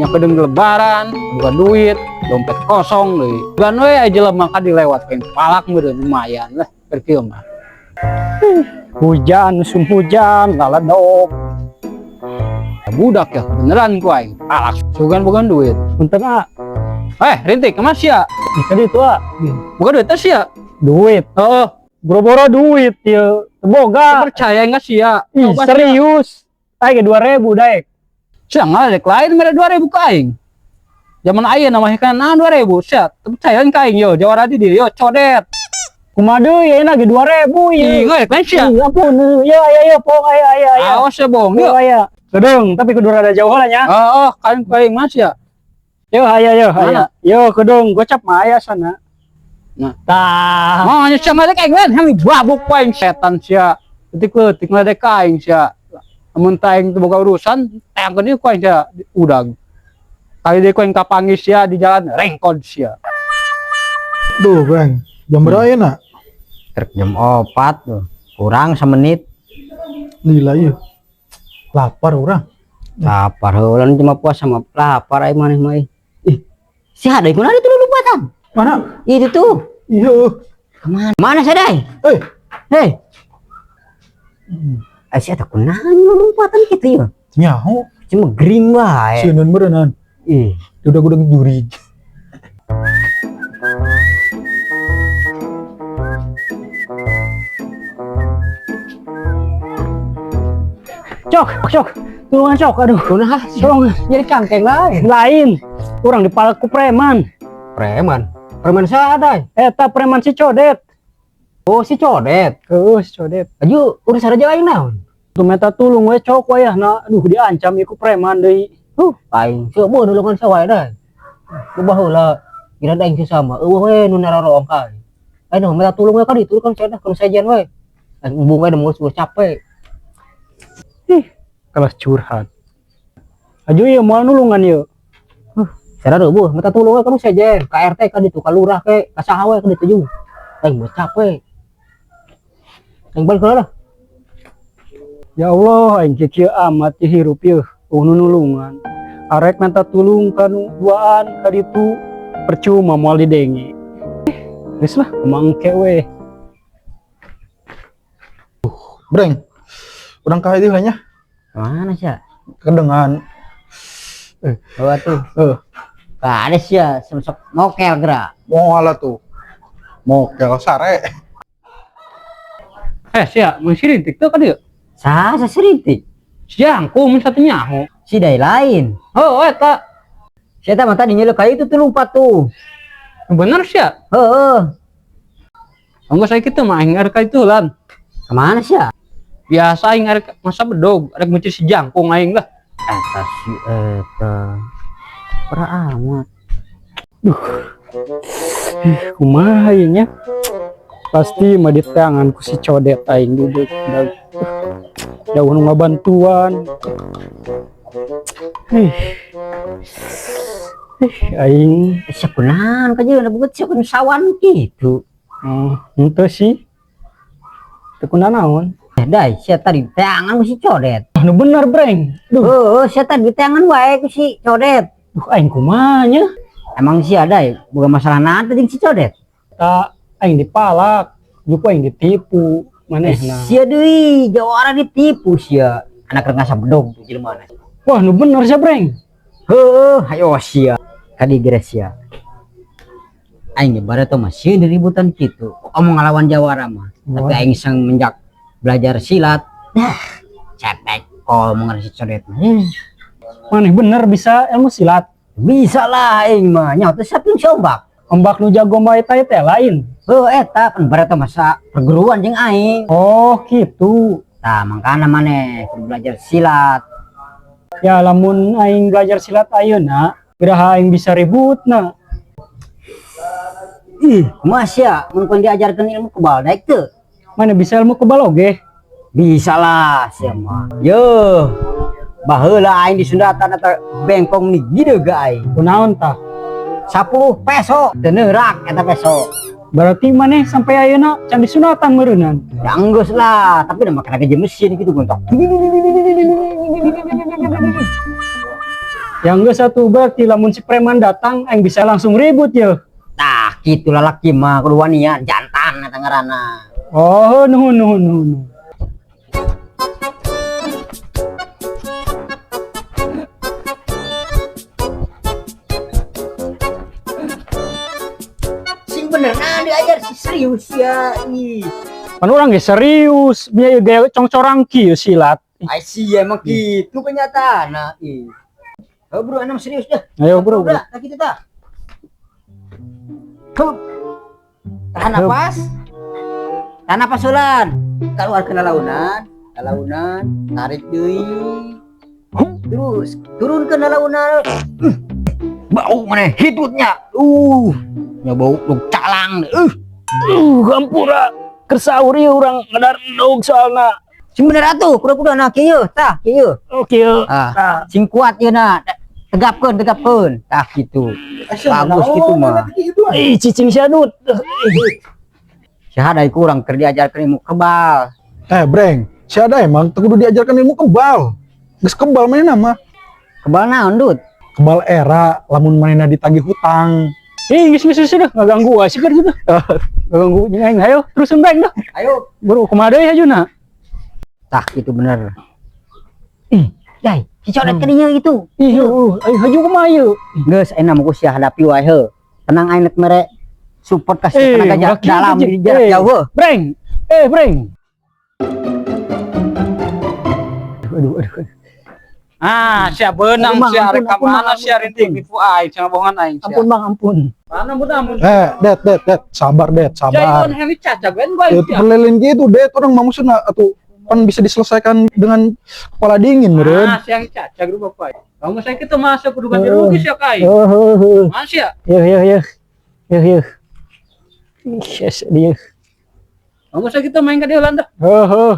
yang kedeng lebaran bukan duit dompet kosong deh bukan we aja lah maka dilewatkan palak meureun lumayan lah pergi mah hujan musim hujan laladok budak ya beneran ku aing palak sugan bukan duit punten rintik kemana sih ya tadi itu bukan duit sih ya duit boro-boro duit ya boga percaya enggak sih ya serius aing 2000 daek sia ngadek lain mere 2000 ka aing zaman aya namanya kan 2000 sia percaya ka aing yo jawara di yo codet kumaha deui ayeuna ge 2000 ieu ngadek lain sia ampun ya pong aya awas ya bong yo aya kedeng tapi kudu rada jauh lah nya kan aing mas ya yo aya yo kedeng gocap mah aya sana nah tah mau nya sia ngadek aing lain hami babuk paing setan sia detik ngadek ka aing sia amun taing boga urusan tayangkeun ieu ku aing sia udang kali deui ku aing kapanggis sia di jalan rengkod sia duh bang jam berapa ya nak jam 4 tuh kurang semenit lila ieu lapar urang lapar heulan cuma puasa mah lapar ai maneh mah si hadai kunaon itu lupatan mana itu tuh iya mana sadai hei Asia tak kunaon lompatan kitu ya nyaho cuma gering wae sieun beureunan udah juri cok tulungan cok aduh tolong jadi cangkeng lain orang dipalak ku preman sadai eta preman si codet si codet aju urus ada jalan naon tuh meta tulung we cok we na aduh diancam iku preman deui aing coba nulungan sawae da ku baheula kira aing sesama eueuh we nu narorong ka aing meta tulung we ka ditu kan sadah kun sajian we aing umbung we da mau capek kalah curhat aju ieu moal nulungan ieu sada reubuh meta tulung we ka nu sajian ka RT ka ditu ka lurah ke ka saha we ka ditu jeung aing mau capek aing balik heula ya Allah aing kieu amat hirup ieu nulungan arek minta tulung kanu duaan ka ditu percuma moal didengi geus lah mangke we breng urang ka ieu nya mana sih kedengan tuh ada sih ya semsok mokel gerak moal tuh mokel sare sia mun sirintik teu ka dieu sa sirintik siangku mun satunya nyaho si dai lain eta si eta mah tadi nyeluk ka itu 3 tuh bener sia anggo saya kitu mah aing arek itu lan kemana sih biasa aing arek masa bedog arek mencir si jangkung aing lah eta si eta para amat kumaha ieu nya pasti mah di tangan ku si codet aing duduk jauh nu ngabantuan aing sakunaon ka jeung buat sakeun sawan kitu henteu sih teu kunaon dai sia tadi tangan ku si codet nu bener breng sia tadi tangan wae ku si codet aing kumaha nya emang sia dai boga masalah naon teh jeung si codet tak aing dipalak juku aing ditipu manehna sia deui jawara ditipu sia anak rek ngasa bedog tuh jelema wah nu bener sia breng hayo sia kadi sia aing ibarat teh masih ributan kitu omong ngalawan jawara mah tapi aing sang menjak belajar silat cetek omongan si codet maneh bener bisa ilmu silat bisa lah aing mah nya teh saping ombak nu jago mah eta teh lain eta kan bareta masa perguruan jeung aing kitu tah mangkana maneh kudu belajar silat ya lamun aing belajar silat ayeuna kumaha aing bisa ributna kumaha sia mun koin diajarkeun ilmu kebal daek teu mana bisa ilmu kebal oge bisa lah sia mah baheula aing di Sundatan eta bengkong nih gideug aing kunaon tah 10 peso teu neurak eta peso berarti maneh sampai ayeuna can di Sundatan meureunnan ya enggeus lah tapi da makana gaji mesin gitu gontok Yang enggak satu berarti lamun si preman datang aing bisa langsung ribut ya. Tah kitu lalaki mah kudu wanian jantan eta ngaranna. Oh, nuhun nuhun nuhun. Sing bener diajar si serius ya. Ih. Kan orang ge serius, biaya gaya congcorang kieu silat. Ai sia emang kitu kenyataanna. Ih. Oh bro, anam serius dah. Ayo bro. Udah, tak gitu tah. Hup. Tahan napas. Tahan napas ulan. Keluar ke launan, tarik deui. Terus turun ke launan. Bau mana hidupnya. Ya bau lu calang. Gampura kersauri orang ngedarendog soalna. Sing bener atuh, kuda-kuda na kieu, tah kieu. Oke. Ah, sing kuat yeuna na. Tegapkeun. Tah gitu. Bagus gitu mah. Ih, cicing syadut. Syahadai kurang keur diajarkeun ilmu kebal. Breng, si ada emang kudu diajarkan ilmu kebal. Geus kebal mana mah? Kebal naon, Dut? Kebal era lamun manehna ditagih hutang. Geus sudah ngaganggu wae sih gitu. Ngaganggu jeung aing. Ayo, terusin baik dah. Ayo. Bro, kumaha deui hajuna? Tah gitu bener. Dai, si codet ka dinya gitu. Ayo haju kumaha ieu? Geus ayeuna mah sia hadapi wae heuh. Tenang aing mere support kasih tenaga jarak dalam di jarak jauh heuh. Breng. Breng. Aduh. Siap benang sia rek ka mana sia rinting tipu aing cenah bohongan aing. Ampun Bang, ampun. Ampun. Det. Sabar, Det, sabar. Jangan heavy cacak kan bae. Itu pelelin gitu, Det. Orang mau maksudna atuh kan bisa diselesaikan dengan kepala dingin, meureun. Siang cacak dulu bapak. Kamu saya kita masuk kudu ganti rugi sia kai. Mas ya? Yeuh. Yes, dia. Kamu saya kita main ka dieu landah.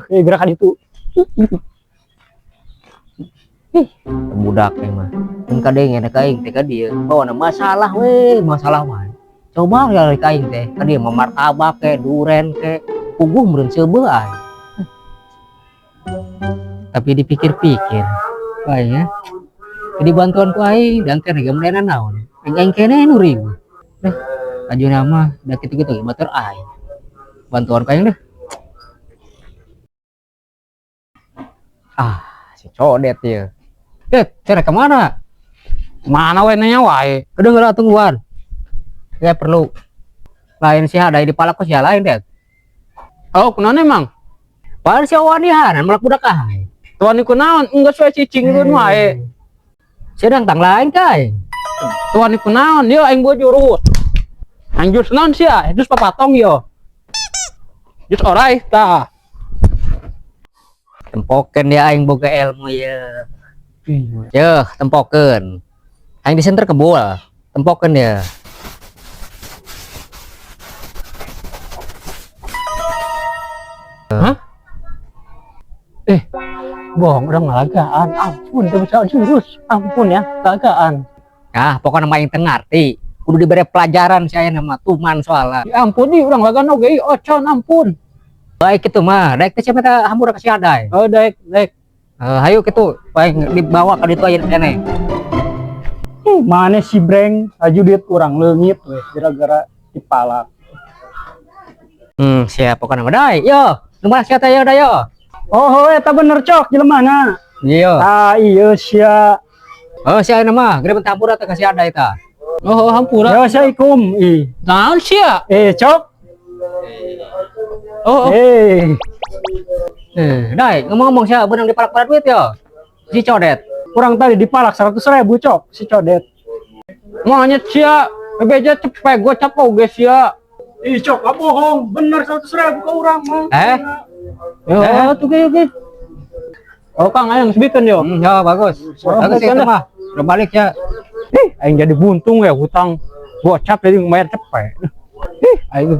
Gerakan itu. Budak mah. Mun kadeng ada kaing teh ka dieu. Bawa masalah wae. Coba ya kaing teh ka dieu martabak ke duren ke puguh meureun seubeuh ay. Tapi dipikir-pikir, bae ya. Jadi bantuan ku aing dan teh geumeunan naon. Aing kene nu ribu. Ajeuna mah da kitu-kitu motor aing. Bantuan ku aing deh. Si codet ya. Cara kemana? Mana wae nanya wae. Kedengeran tungguan. Saya perlu. Lain si hadai di palak sia lain deh. Oh, kunaon emang? Paling si wanihan melak budak ay. Tuan iku naon? Enggeus wae cicing ieu wae. Sedang tang lain kai. Tuan iku naon? Yo aing buat jurut. Anjus naon sia? Jus papatong yo. Jus orai tah. Tempokeun dia aing boga ilmu ya. Yeuh, tempokeun. Aing di center kebul. Tempokeun dia. Hah? Bohong udah ngalagaan. Ampun, udah bisa jurus. Ampun ya, ngalagaan. Pokoknya mah aing teu ngarti. Kudu diberi pelajaran si aya nama tuman soalna. Ya ampun nih, urang ngalagaan oge. Ocon ampun. Baik itu mah, daek teh cenah teh hampura ka si hadai. Oh, daek. Hayu kitu, baik dibawa ka ditu aya keneh. Mana si Breng aju diet kurang leungit weh gara-gara dipalak. Siap pokoknya mah dai. Yo, nu mana sia teh yo da yo. Oh, eta bener cok jelemana. Iya. Iya sia. Oh, sia aya mah gede bentar hampura teh ka si hadai tah. Oh, hampura. Ya assalamualaikum. Naon sia? Cok. Dai, ngomong-ngomong sia beunang dipalak pada duit yo. Si codet. Kurang tadi dipalak 100.000 cok si codet. Maunya sia, bebeja cepet gua capo ge sia. Cok, gak bohong, bener 100.000 ke orang mah. Tuh oke. Oh Kang, ayo ngesbikeun yo. Ya bagus. Bagus ya mah. Udah balik ya. Aing jadi buntung ya hutang gocap jadi bayar cepet. Ayo.